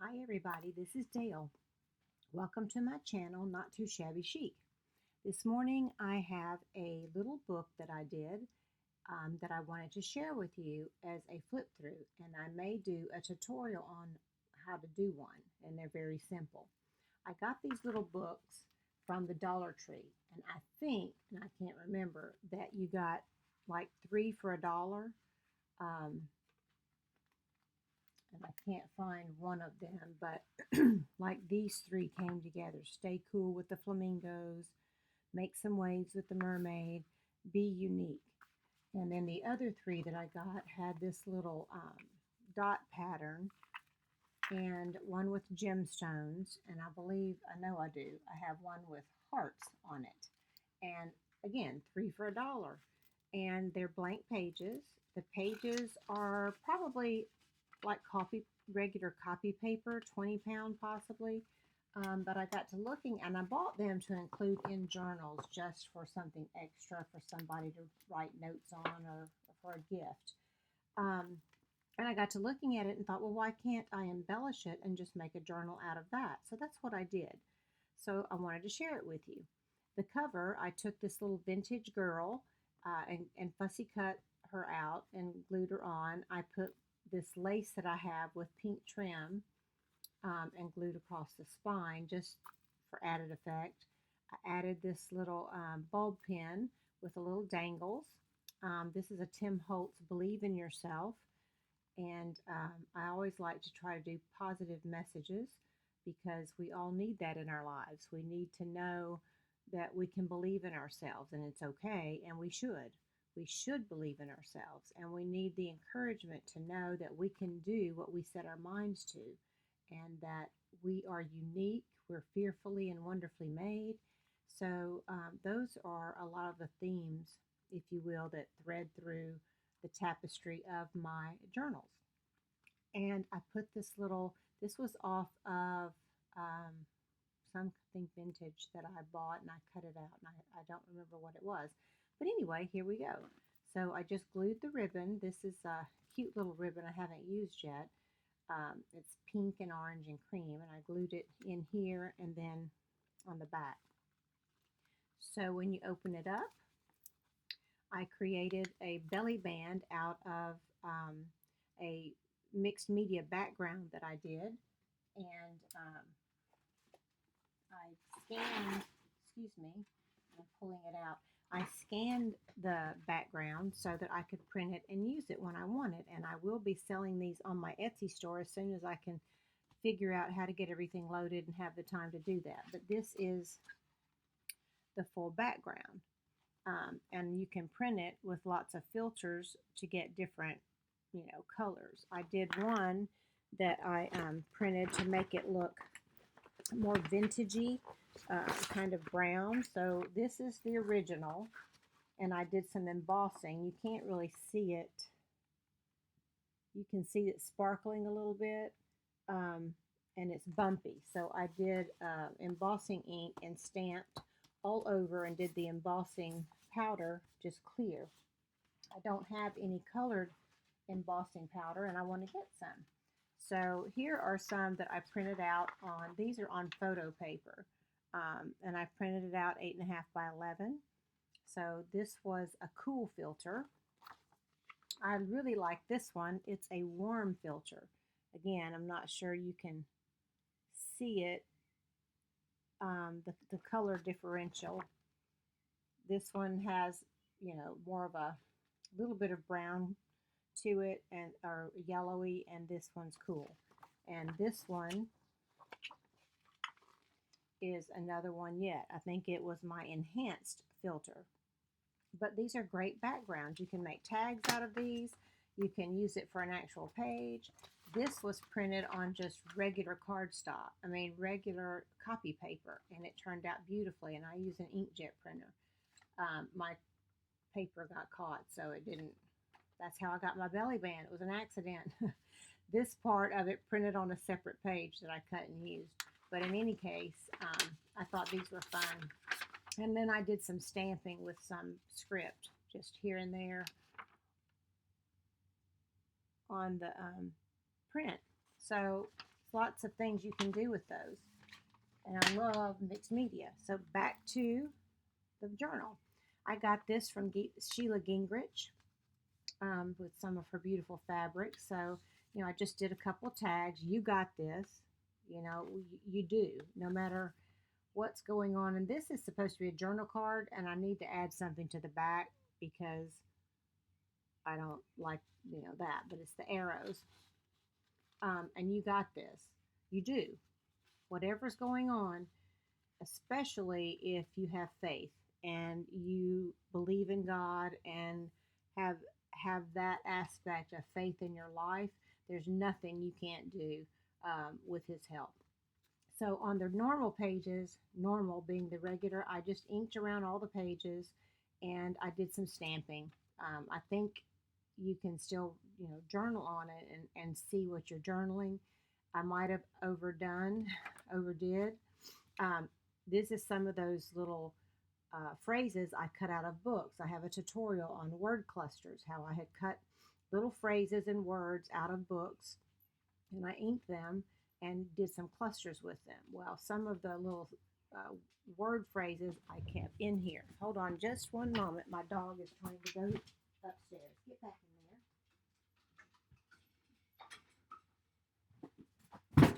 Hi everybody, this is Dale. Welcome to my channel, Not Too Shabby Chic. This morning I have a little book that I did that I wanted to share with you as a flip through, and I may do a tutorial on how to do one, and they're very simple. I got these little books from the Dollar Tree, and I think, and I can't remember, that you got like 3 for $1. Um, and I can't find one of them, but like these three came together. Stay cool with the flamingos, make some waves with the mermaid, be unique. And then the other three that I got had this little dot pattern and one with gemstones. And I know I do, I have one with hearts on it. And again, 3 for $1. And they're blank pages. The pages are probably like regular copy paper, 20 pound possibly. But I got to looking and I bought them to include in journals just for something extra for somebody to write notes on or for a gift. And I got to looking at it and thought, well, why can't I embellish it and just make a journal out of that? So that's what I did. So I wanted to share it with you. The cover, I took this little vintage girl and fussy cut her out and glued her on. I put this lace that I have with pink trim and glued across the spine just for added effect. I added this little bulb pin with a little dangles. This is a Tim Holtz Believe in Yourself. And I always like to try to do positive messages because we all need that in our lives. We need to know that we can believe in ourselves and it's okay, and we should. We should believe in ourselves, and we need the encouragement to know that we can do what we set our minds to and that we are unique, we're fearfully and wonderfully made. So those are a lot of the themes, if you will, that thread through the tapestry of my journals. And I put this was off of something vintage that I bought and I cut it out and I don't remember what it was. But anyway, here we go. So I just glued the ribbon. This is a cute little ribbon I haven't used yet. It's pink and orange and cream, and I glued it in here and then on the back. So when you open it up, I created a belly band out of a mixed media background that I did, and I scanned, excuse me, I'm pulling it out. I scanned the background so that I could print it and use it when I want it, and I will be selling these on my Etsy store as soon as I can figure out how to get everything loaded and have the time to do that. But this is the full background. And you can print it with lots of filters to get different, colors. I did one that I printed to make it look more vintagey, kind of brown. So this is the original, and I did some embossing. You can't really see it. You can see it sparkling a little bit, and it's bumpy. So I did embossing ink and stamped all over and did the embossing powder just clear. I don't have any colored embossing powder and I want to get some. So here are some that I printed out on, these are on photo paper, and I printed it out 8.5 by 11. So this was a cool filter. I really like this one. It's a warm filter. Again, I'm not sure you can see it, the color differential. This one has, more of a little bit of brown to it and or yellowy, and this one's cool. And this one is another one yet. I think it was my enhanced filter. But these are great backgrounds. You can make tags out of these. You can use it for an actual page. This was printed on just regular cardstock. Regular copy paper, and it turned out beautifully. And I use an inkjet printer. My paper got caught, so it didn't. That's how I got my belly band. It was an accident. This part of it printed on a separate page that I cut and used. But in any case, I thought these were fun. And then I did some stamping with some script just here and there on the print. So lots of things you can do with those. And I love mixed media. So back to the journal. I got this from Sheila Gingrich with some of her beautiful fabrics. So, I just did a couple of tags. You got this. You do, no matter what's going on. And this is supposed to be a journal card, and I need to add something to the back because I don't like, that, but it's the arrows. And you got this. You do. Whatever's going on, especially if you have faith and you believe in God and have that aspect of faith in your life, there's nothing you can't do with His help. So on the normal pages, normal being the regular, I just inked around all the pages and I did some stamping. I think you can still, journal on it and see what you're journaling. I might have overdid. This is some of those little phrases I cut out of books. I have a tutorial on word clusters, how I had cut little phrases and words out of books, and I inked them and did some clusters with them. Well, some of the little word phrases I kept in here. Hold on just one moment. My dog is trying to go upstairs. Get back in there.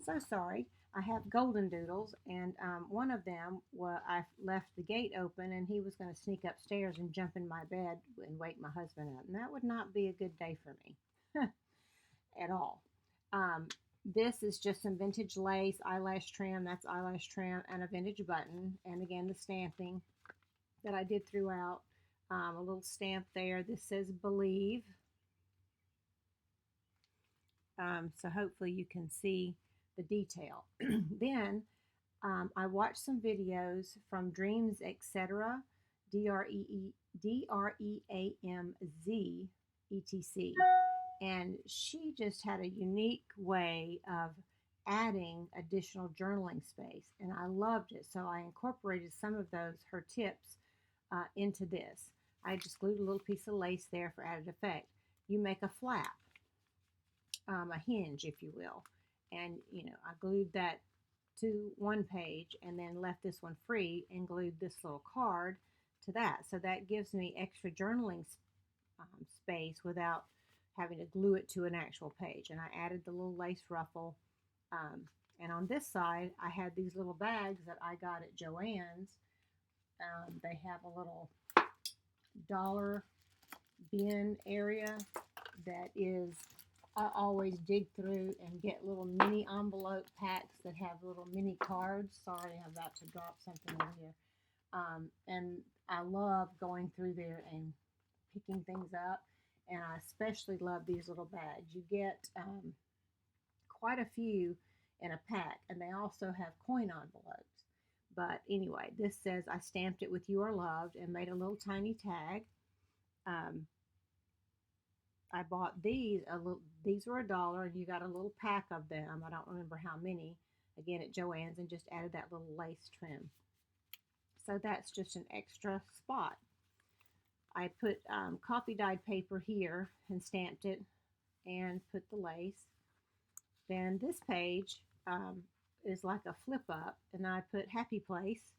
So sorry. I have golden doodles, and one of them, I left the gate open, and he was going to sneak upstairs and jump in my bed and wake my husband up. And that would not be a good day for me at all. This is just some vintage lace, eyelash trim. That's eyelash trim, and a vintage button. And again, the stamping that I did throughout. A little stamp there. This says believe. So hopefully you can see the detail. Then I watched some videos from Dreams Etc. DREAMZ ETC, and she just had a unique way of adding additional journaling space, and I loved it. So I incorporated some of her tips into this. I just glued a little piece of lace there for added effect. You make a flap, a hinge, if you will. And, I glued that to one page and then left this one free and glued this little card to that. So that gives me extra journaling space without having to glue it to an actual page. And I added the little lace ruffle. And on this side, I had these little bags that I got at Joann's. They have a little dollar bin area that is, I always dig through and get little mini envelope packs that have little mini cards. Sorry, I'm about to drop something in here. And I love going through there and picking things up. And I especially love these little bags. You get quite a few in a pack, and they also have coin envelopes. But anyway, this says I stamped it with "You Are Loved" and made a little tiny tag. I bought these. These were $1, and you got a little pack of them. I don't remember how many. Again, at Joann's, and just added that little lace trim. So that's just an extra spot. I put coffee dyed paper here and stamped it and put the lace. Then this page is like a flip up, and I put happy place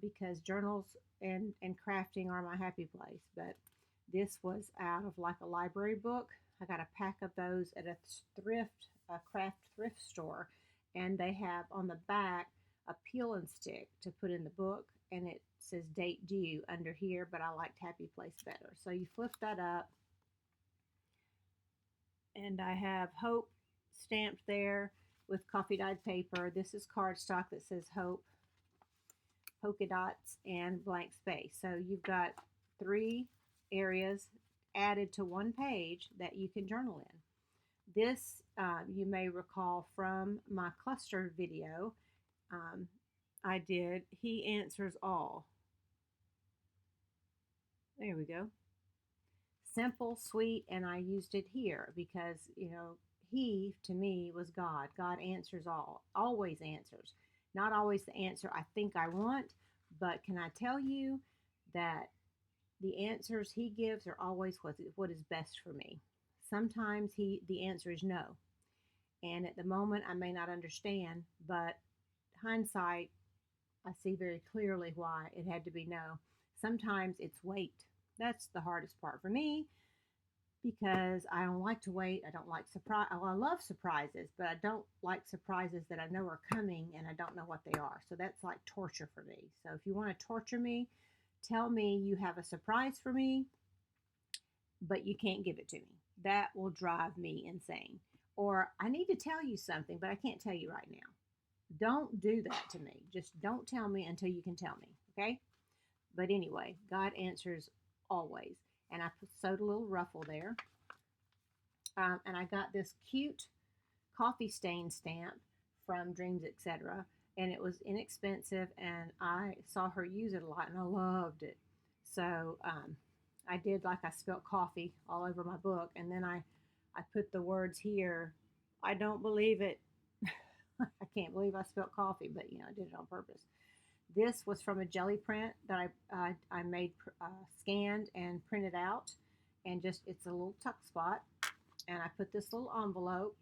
because journals and crafting are my happy place. But this was out of like a library book. I got a pack of those at a craft thrift store, and they have on the back a peel and stick to put in the book, and it says date due under here, but I liked happy place better. So you flip that up, and I have Hope stamped there with coffee dyed paper. This is cardstock that says Hope, polka dots, and blank space. So you've got 3 areas added to one page that you can journal in. This you may recall from my cluster video I did. He answers all. There we go. Simple, sweet, and I used it here because, he, to me, was God. God answers all, always answers. Not always the answer I think I want, but can I tell you that the answers he gives are always what is best for me. Sometimes the answer is no. And at the moment, I may not understand, but hindsight, I see very clearly why it had to be no. Sometimes it's wait. That's the hardest part for me because I don't like to wait. I don't like surprise. Oh, I love surprises, but I don't like surprises that I know are coming and I don't know what they are. So that's like torture for me. So if you want to torture me, tell me you have a surprise for me, but you can't give it to me. That will drive me insane. Or I need to tell you something, but I can't tell you right now. Don't do that to me. Just don't tell me until you can tell me, okay? But anyway, God answers always. And I sewed a little ruffle there. And I got this cute coffee stain stamp from Dreams, etc. And it was inexpensive, and I saw her use it a lot, and I loved it. So I did like I spelled coffee all over my book, and then I put the words here. I don't believe it. I can't believe I spelled coffee, but I did it on purpose. This was from a jelly print that I made, scanned and printed out, and just it's a little tuck spot. And I put this little envelope,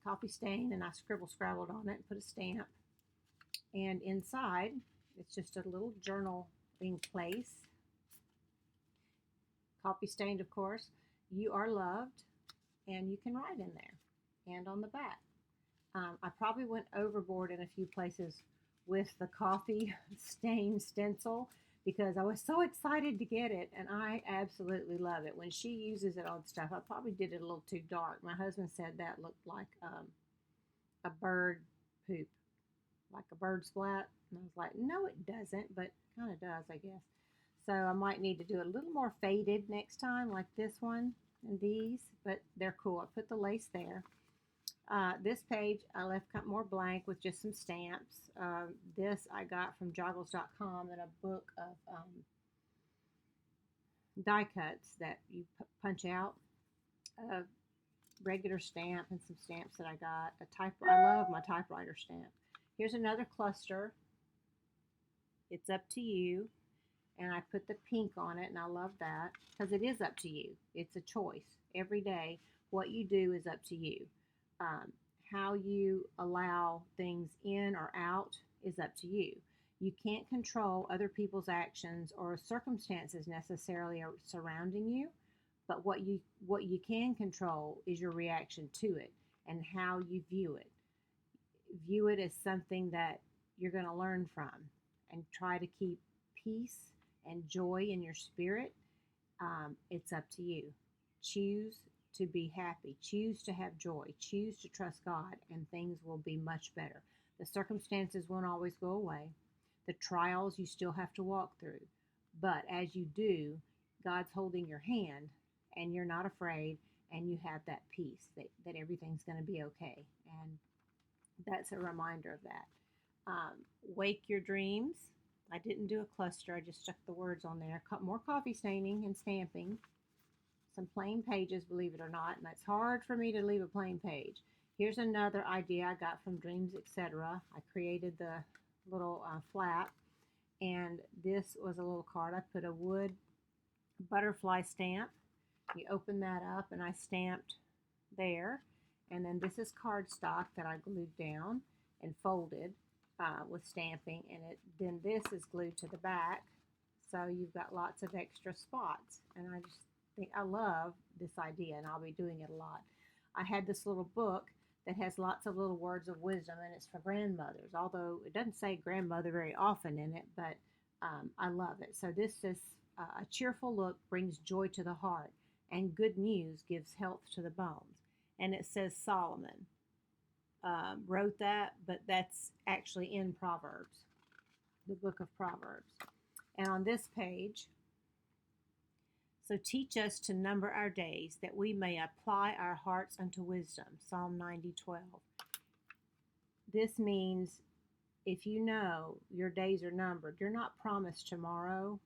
coffee stain, and I scrabbled on it and put a stamp. And inside, it's just a little journal in place. Coffee stained, of course. You are loved, and you can write in there and on the back. I probably went overboard in a few places with the coffee stain stencil because I was so excited to get it, and I absolutely love it. When she uses it on stuff, I probably did it a little too dark. My husband said that looked like a bird poop, like a bird splat. And I was like, no, it doesn't, but kind of does, I guess. So I might need to do a little more faded next time, like this one and these, but they're cool. I put the lace there. This page I left more blank with just some stamps. This I got from joggles.com in a book of die cuts that you punch out. A regular stamp and some stamps that I got. I love my typewriter stamp. Here's another cluster. It's up to you. And I put the pink on it, and I love that because it is up to you. It's a choice. Every day, what you do is up to you. How you allow things in or out is up to you. You can't control other people's actions or circumstances necessarily surrounding you, but what you can control is your reaction to it and how you view it. View it as something that you're going to learn from and try to keep peace and joy in your spirit. It's up to you. Choose to be happy. Choose to have joy. Choose to trust God, and things will be much better. The circumstances won't always go away. The trials you still have to walk through. But as you do, God's holding your hand, and you're not afraid, and you have that peace that everything's going to be okay. And that's a reminder of that. Wake your dreams. I didn't do a cluster. I just stuck the words on there. More coffee staining and stamping. Some plain pages, believe it or not, and that's hard for me to leave a plain page. Here's another idea I got from Dreams, etc. I created the little flap, and this was a little card. I put a wood butterfly stamp. You open that up, and I stamped there, and then this is cardstock that I glued down and folded with stamping, and then this is glued to the back, so you've got lots of extra spots, and I just think I love this idea, and I'll be doing it a lot. I had this little book that has lots of little words of wisdom, and it's for grandmothers, although it doesn't say grandmother very often in it, but I love it. So this is a cheerful look brings joy to the heart, and good news gives health to the bones. And it says Solomon wrote that, but that's actually in Proverbs, the book of Proverbs. And on this page, so teach us to number our days, that we may apply our hearts unto wisdom. Psalm 90:12. This means if you know your days are numbered, you're not promised tomorrow,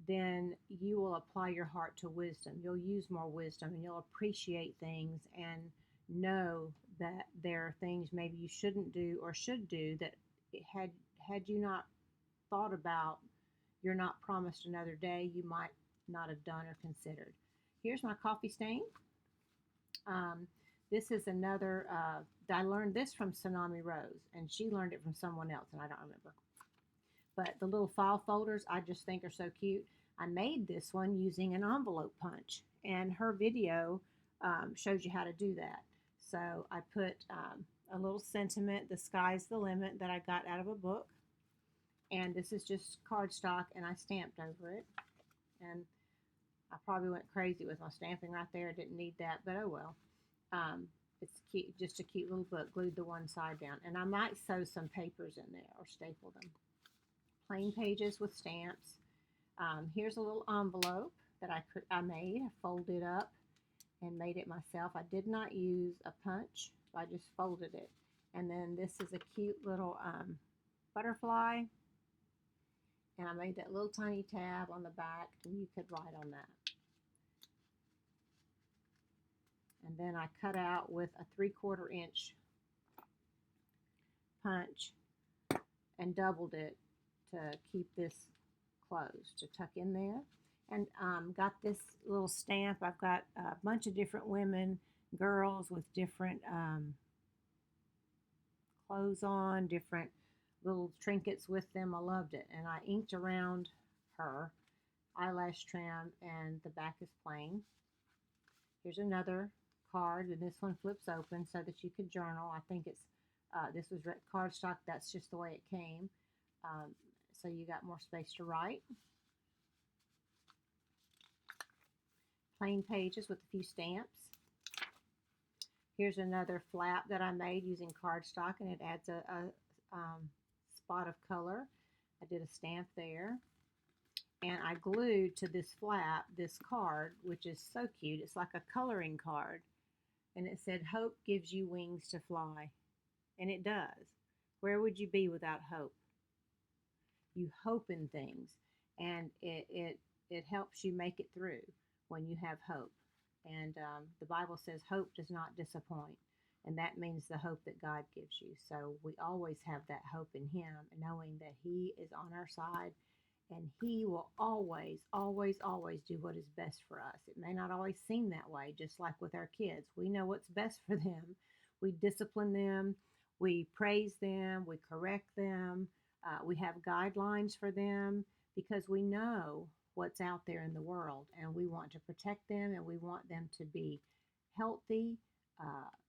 then you will apply your heart to wisdom. You'll use more wisdom, and you'll appreciate things and know that there are things maybe you shouldn't do or should do that had you not thought about, you're not promised another day, you might not have done or considered. Here's my coffee stain. Um, this is another, I learned this from Tsunami Rose, and she learned it from someone else, and I don't remember. But the little file folders I just think are so cute. I made this one using an envelope punch, and her video shows you how to do that. So I put a little sentiment, "The sky's the limit," that I got out of a book, and this is just cardstock, and I stamped over it. And I probably went crazy with my stamping right there. I didn't need that, but oh well. Um, it's cute, just a cute little book. Glued the one side down, and I might sew some papers in there or staple them. Plain pages with stamps. Here's a little envelope that I made. I folded up and made it myself. I did not use a punch. I just folded it. And then this is a cute little butterfly. And I made that little tiny tab on the back, and you could write on that. And then I cut out with a 3/4 inch punch and doubled it to keep this closed, to tuck in there. And got this little stamp. I've got a bunch of different women, girls with different clothes on, different little trinkets with them. I loved it. And I inked around her eyelash trim, and the back is plain. Here's another card, and this one flips open so that you could journal. I think it's this was cardstock. That's just the way it came. So you got more space to write. Plain pages with a few stamps. Here's another flap that I made using cardstock, and it adds a spot of color. I did a stamp there. And I glued to this flap this card, which is so cute. It's like a coloring card. And it said, "Hope gives you wings to fly." And it does. Where would you be without hope? You hope in things, and it helps you make it through when you have hope. And the Bible says hope does not disappoint, and that means the hope that God gives you. So we always have that hope in Him, knowing that He is on our side, and He will always, always, always do what is best for us. It may not always seem that way, just like with our kids. We know what's best for them. We discipline them, we praise them, we correct them, we have guidelines for them because we know what's out there in the world, and we want to protect them, and we want them to be healthy,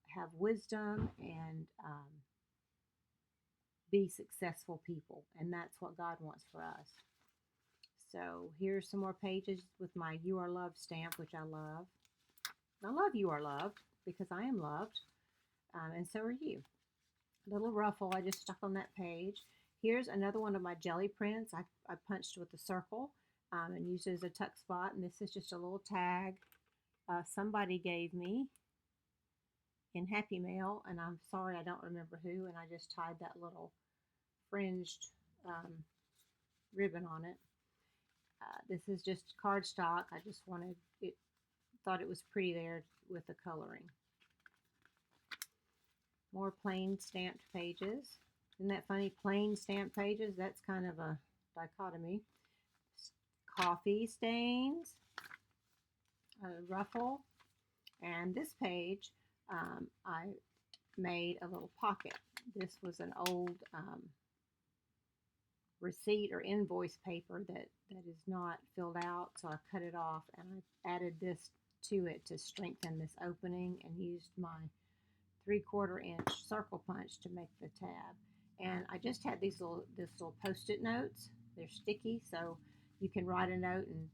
have wisdom, and be successful people. And that's what God wants for us. So here's some more pages with my "You Are Loved" stamp, which I love. I love "You Are Loved" because I am loved, and so are you. A little ruffle I just stuck on that page. Here's another one of my jelly prints. I punched with a circle and used it as a tuck spot. And this is just a little tag somebody gave me in Happy Mail. And I'm sorry, I don't remember who. And I just tied that little fringed ribbon on it. This is just cardstock. I just wanted it, thought it was pretty there with the coloring. More plain stamped pages. Isn't that funny? Plain stamped pages. That's kind of a dichotomy. Coffee stains. A ruffle. And this page, I made a little pocket. This was an old receipt or invoice paper that is not filled out, so I cut it off and I added this to it to strengthen this opening, and used my 3/4 inch circle punch to make the tab. And I just had this little post-it notes. They're sticky, so you can write a note and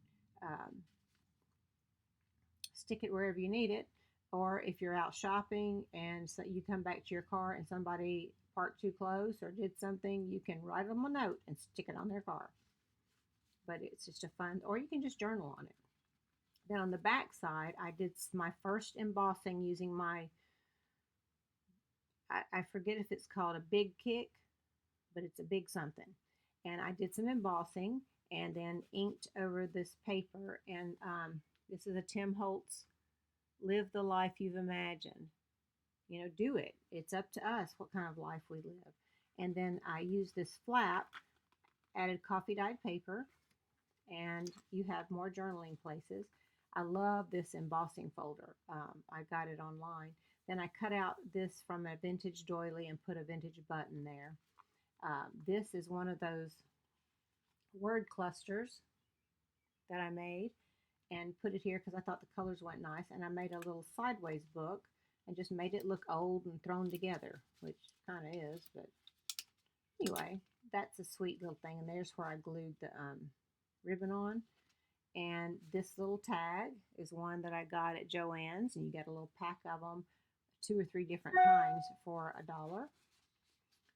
stick it wherever you need it. Or if you're out shopping and so you come back to your car and somebody parked too close or did something, you can write them a note and stick it on their car. But it's just a fun, or you can just journal on it. Then on the back side, I did my first embossing using my, I forget if it's called a Big Kick, but it's a big something. And I did some embossing and then inked over this paper. And this is a Tim Holtz, "Live the life you've imagined." You know, do it. It's up to us what kind of life we live. And then I used this flap, added coffee dyed paper, and you have more journaling places. I love this embossing folder. I got it online. Then I cut out this from a vintage doily and put a vintage button there. This is one of those word clusters that I made and put it here because I thought the colors went nice. And I made a little sideways book and just made it look old and thrown together, which kind of is. But anyway, that's a sweet little thing. And there's where I glued the ribbon on. And this little tag is one that I got at Joann's, and you get a little pack of them, 2 or 3 different kinds for $1.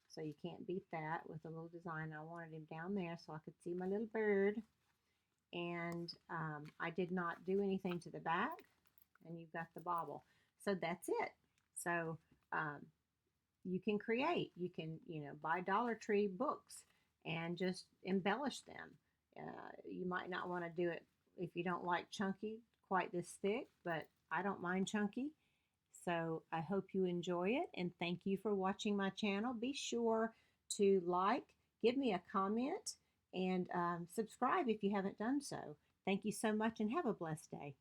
So you can't beat that with a little design. I wanted him down there so I could see my little bird. And I did not do anything to the back, and you've got the bobble. So that's it. So you can create. You can, buy Dollar Tree books and just embellish them. You might not want to do it if you don't like chunky quite this thick, but I don't mind chunky. So I hope you enjoy it, and thank you for watching my channel. Be sure to like, give me a comment, and subscribe if you haven't done so. Thank you so much, and have a blessed day.